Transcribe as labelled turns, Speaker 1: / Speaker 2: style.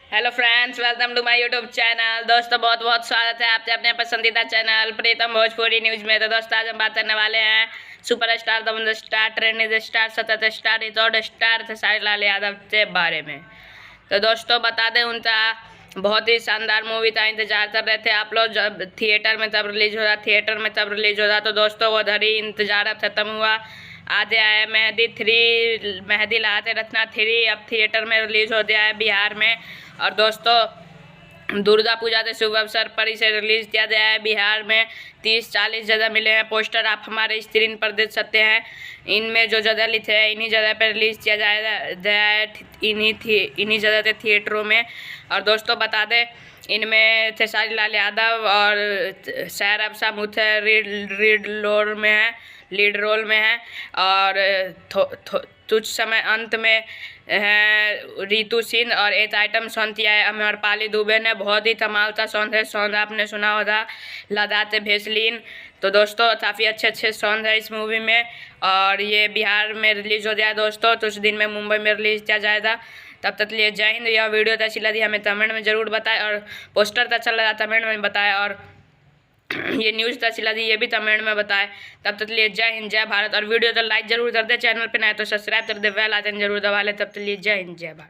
Speaker 1: Hello friends, welcome to my YouTube channel. दोस्तों बहुत बहुत स्वागत है आपके अपने पसंदीदा चैनल प्रीतम भोजपुरी न्यूज़ में। तो दोस्तों आज हम बात करने वाले हैं सुपर स्टार, दबंग स्टार, ट्रेंडिंग स्टार, सतत star, record star Khesari Lal Yadav के बारे में। तो दोस्तों बता दें, उनका बहुत ही शानदार मूवी था, इंतजार कर रहे थे आप लोग। जब थिएटर में तब रिलीज हो रहा, तो दोस्तों वो धरी इंतजार अब खत्म हुआ। आज आया मेहदी लाते रत्ना 3 अब थिएटर में रिलीज हो गया है बिहार में। और दोस्तों दुर्गा पूजा के शुभ अवसर पर इसे रिलीज किया गया है बिहार में। 30-40 जगह मिले हैं पोस्टर, आप हमारे स्क्रीन पर देख सकते हैं। इनमें जो जगह लिखे हैं इन्हीं जगह पर रिलीज किया जाए इन्हीं जगह के थिएटरों में। और दोस्तों बता दें, इनमें खेसारी लाल यादव और सैर अफसा मुथे लीड रोल में है। और कुछ समय अंत में है रितु सिंह। और एक आइटम सॉन्ग किया है अमरपाली दुबे ने, बहुत ही कमाल का सॉन्ग है। सॉन्ग आपने सुना होगा लदाते भेसलीन। तो दोस्तों काफ़ी अच्छे सॉन्ग है इस मूवी में। और ये बिहार में रिलीज हो जाए दोस्तों, तो उस दिन में मुंबई में रिलीज किया जाएगा। तब तक लिए जय हिंद। यह वीडियो अच्छी लगी हमें कमेंट में ज़रूर बताएं, और पोस्टर तो अच्छा लगा कमेंट में बताएं, और ये न्यूज़ अच्छी लगी ये भी कमेंट में बताएं। तब तक लिए जय हिंद जय भारत। और वीडियो तो लाइक जरूर कर दे, चैनल पे नए तो सब्सक्राइब कर दे, बेल आइकन जरूर दबा ले। तब तक लिए जय हिंद जय भारत।